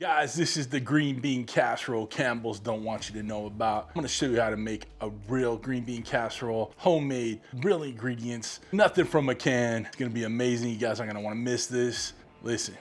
Guys, this is the green bean casserole Campbell's don't want you to know about. I'm gonna show you how to make a real green bean casserole, homemade, real ingredients, nothing from a can. It's gonna be amazing. You guys aren't gonna wanna miss this. Listen,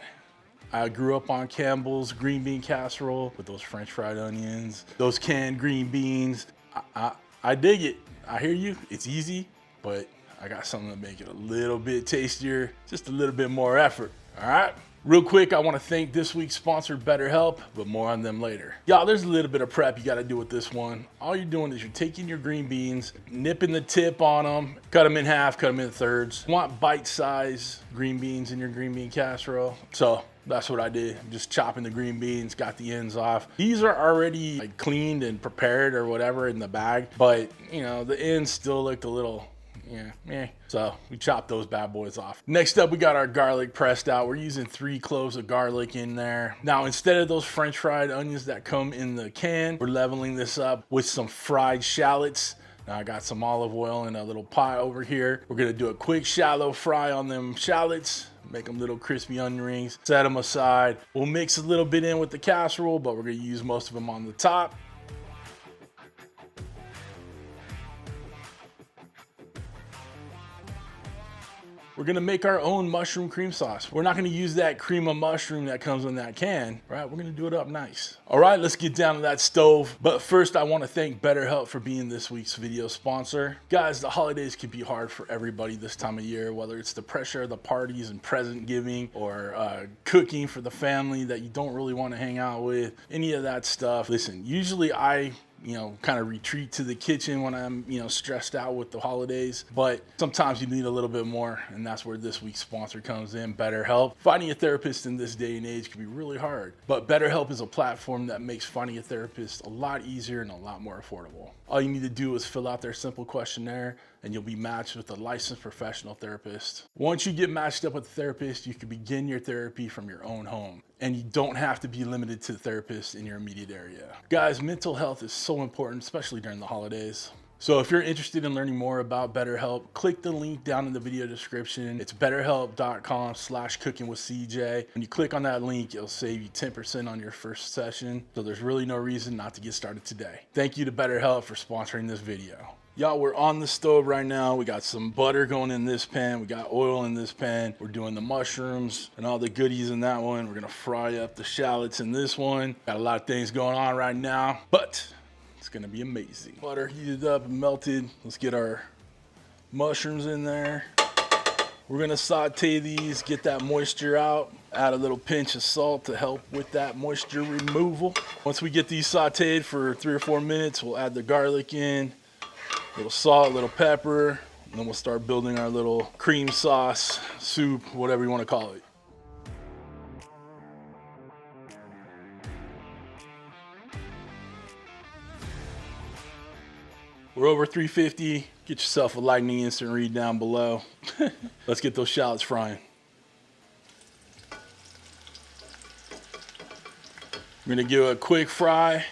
I grew up on Campbell's green bean casserole with those French fried onions, those canned green beans. I dig it. I hear you, it's easy, but I got something to make it a little bit tastier, just a little bit more effort, all right? Real quick, I want to thank this week's sponsor, BetterHelp, but more on them later. Y'all, there's a little bit of prep you got to do with this one. All you're doing is you're taking your green beans, nipping the tip on them, cut them in half, cut them in thirds. You want bite-sized green beans in your green bean casserole. So that's what I did. Just chopping the green beans, got the ends off. These are already like cleaned and prepared or whatever in the bag, but you know, the ends still looked a little so we chopped those bad boys off. Next up, we got our garlic pressed out. We're using 3 cloves of garlic in there. Now, instead of those French fried onions that come in the can, we're leveling this up with some fried shallots. Now I got some olive oil in a little pot over here. We're gonna do a quick shallow fry on them shallots, make them little crispy onion rings, set them aside. We'll mix a little bit in with the casserole, but we're gonna use most of them on the top. We're gonna make our own mushroom cream sauce. We're not gonna use that cream of mushroom that comes in that can, right? We're gonna do it up nice. All right, let's get down to that stove. But first, I wanna thank BetterHelp for being this week's video sponsor. Guys, the holidays can be hard for everybody this time of year, whether it's the pressure of the parties and present giving or cooking for the family that you don't really wanna hang out with, any of that stuff. Listen, usually I kind of retreat to the kitchen when I'm, stressed out with the holidays. But sometimes you need a little bit more, and that's where this week's sponsor comes in, BetterHelp. Finding a therapist in this day and age can be really hard, but BetterHelp is a platform that makes finding a therapist a lot easier and a lot more affordable. All you need to do is fill out their simple questionnaire, and you'll be matched with a licensed professional therapist. Once you get matched up with a therapist, you can begin your therapy from your own home, and you don't have to be limited to the therapist in your immediate area. Guys, mental health is so important, especially during the holidays. So if you're interested in learning more about BetterHelp, click the link down in the video description. It's betterhelp.com/cookingwithcj. When you click on that link, it'll save you 10% on your first session. So there's really no reason not to get started today. Thank you to BetterHelp for sponsoring this video. Y'all, we're on the stove right now. We got some butter going in this pan. We got oil in this pan. We're doing the mushrooms and all the goodies in that one. We're gonna fry up the shallots in this one. Got a lot of things going on right now, but it's gonna be amazing. Butter heated up and melted. Let's get our mushrooms in there. We're gonna saute these, get that moisture out. Add a little pinch of salt to help with that moisture removal. Once we get these sauteed for 3 or 4 minutes, we'll add the garlic in. Little salt, little pepper, and then we'll start building our little cream sauce, soup, whatever you want to call it. We're over 350. Get yourself a lightning instant read down below. Let's get those shallots frying. We're gonna give it a quick fry,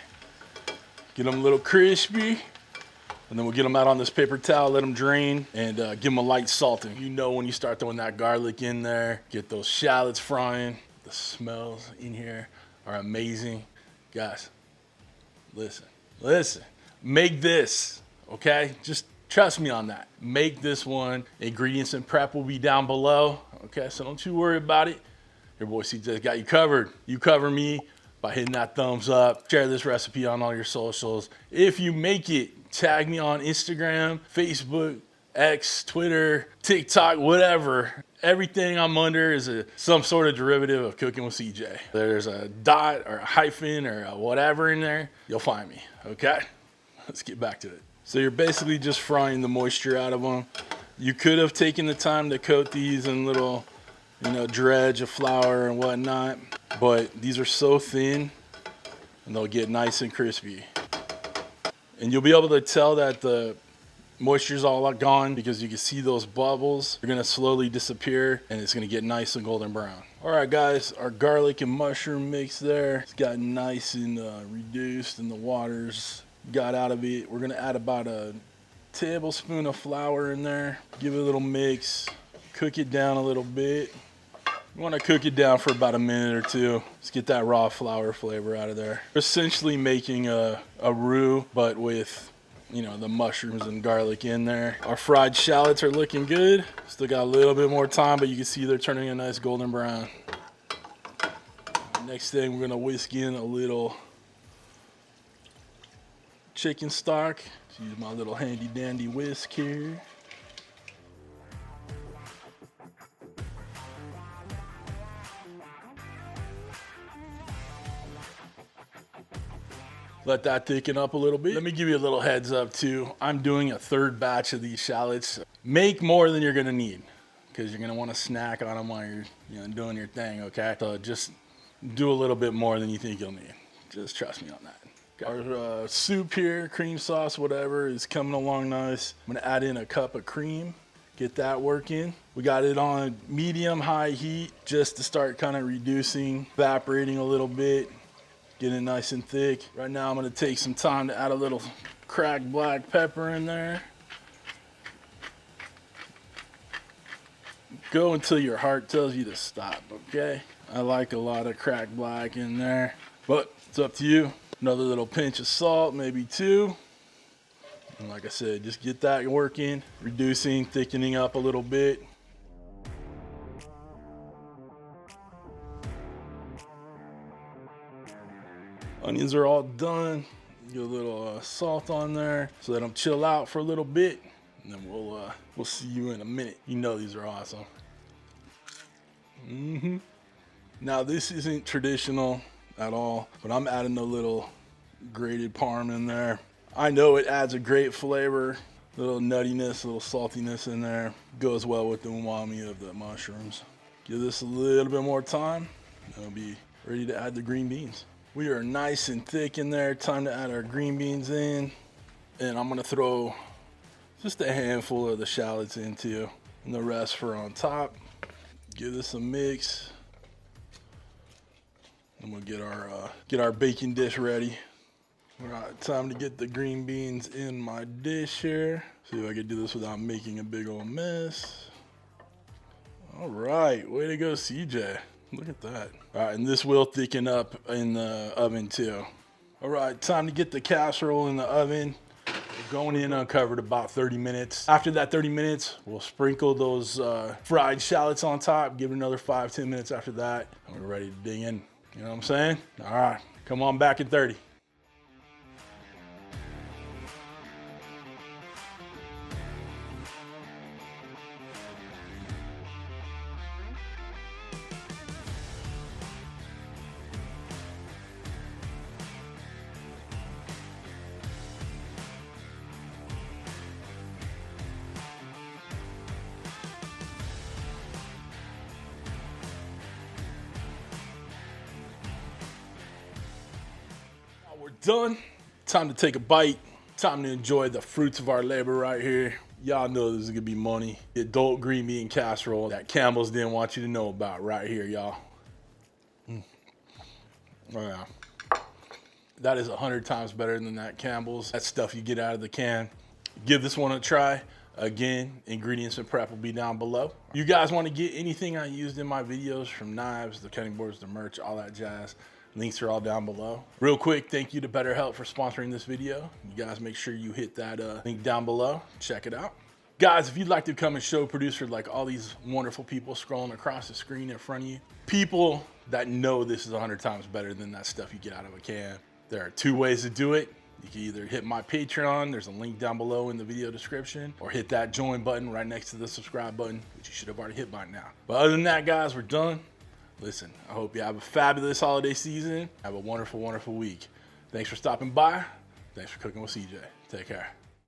get them a little crispy. And then we'll get them out on this paper towel, let them drain, and give them a light salting. You know when you start throwing that garlic in there, get those shallots frying. The smells in here are amazing. Guys, listen, make this, okay? Just trust me on that. Make this one. Ingredients and prep will be down below, okay? So don't you worry about it. Your boy CJ's got you covered. You cover me by hitting that thumbs up. Share this recipe on all your socials. If you make it, tag me on Instagram, Facebook, X, Twitter, TikTok, whatever. Everything I'm under is some sort of derivative of Cooking with CJ. There's a dot or a hyphen or a whatever in there, you'll find me, okay? Let's get back to it. So you're basically just frying the moisture out of them. You could have taken the time to coat these in little, dredge of flour and whatnot, but these are so thin and they'll get nice and crispy. And you'll be able to tell that the moisture's all gone because you can see those bubbles. They're gonna slowly disappear and it's gonna get nice and golden brown. All right, guys, our garlic and mushroom mix there. It's gotten nice and reduced and the water's got out of it. We're gonna add about a tablespoon of flour in there. Give it a little mix, cook it down a little bit. You want to cook it down for about a minute or two. Just get that raw flour flavor out of there. We're essentially making a roux, but with, you know, the mushrooms and garlic in there. Our fried shallots are looking good. Still got a little bit more time, but you can see they're turning a nice golden brown. Next thing, we're gonna whisk in a little chicken stock. Just use my little handy dandy whisk here. Let that thicken up a little bit. Let me give you a little heads up too. I'm doing a third batch of these shallots. Make more than you're gonna need, because you're gonna wanna snack on them while you're doing your thing, okay? So just do a little bit more than you think you'll need. Just trust me on that. Our soup here, cream sauce, whatever, is coming along nice. I'm gonna add in a cup of cream, get that working. We got it on medium high heat just to start kind of reducing, evaporating a little bit. Getting nice and thick. Right now I'm gonna take some time to add a little cracked black pepper in there. Go until your heart tells you to stop, okay? I like a lot of cracked black in there, but it's up to you. Another little pinch of salt, maybe 2. And like I said, just get that working, reducing, thickening up a little bit. Onions are all done. Get a little salt on there so let them chill out for a little bit, and then we'll see you in a minute. You know these are awesome. Now this isn't traditional at all, but I'm adding a little grated parm in there. I know it adds a great flavor, a little nuttiness, a little saltiness in there. Goes well with the umami of the mushrooms. Give this a little bit more time, and it'll be ready to add the green beans. We are nice and thick in there. Time to add our green beans in. And I'm gonna throw just a handful of the shallots in too, and the rest for on top. Give this a mix. And we'll get our baking dish ready. All right, time to get the green beans in my dish here. See if I can do this without making a big old mess. All right, way to go, CJ. Look at that. All right, and this will thicken up in the oven too. All right, time to get the casserole in the oven. We're going in uncovered about 30 minutes. After that 30 minutes, we'll sprinkle those fried shallots on top, give it another 5-10 minutes after that, and we're ready to dig in. You know what I'm saying? All right, come on back at 30. We're done. Time to take a bite. Time to enjoy the fruits of our labor right here. Y'all know this is gonna be money. The adult green bean casserole that Campbell's didn't want you to know about right here, y'all. Oh yeah. That is 100 times better than that Campbell's. That stuff you get out of the can. Give this one a try. Again, ingredients and prep will be down below. You guys want to get anything I used in my videos, from knives, the cutting boards, the merch, all that jazz, links are all down below. Real quick, thank you to BetterHelp for sponsoring this video. You guys make sure you hit that link down below. Check it out. Guys, if you'd like to become a show producer like all these wonderful people scrolling across the screen in front of you, people that know this is 100 times better than that stuff you get out of a can, there are 2 ways to do it. You can either hit my Patreon, there's a link down below in the video description, or hit that join button right next to the subscribe button, which you should have already hit by now. But other than that, guys, we're done. Listen, I hope you have a fabulous holiday season. Have a wonderful, wonderful week. Thanks for stopping by. Thanks for cooking with CJ. Take care.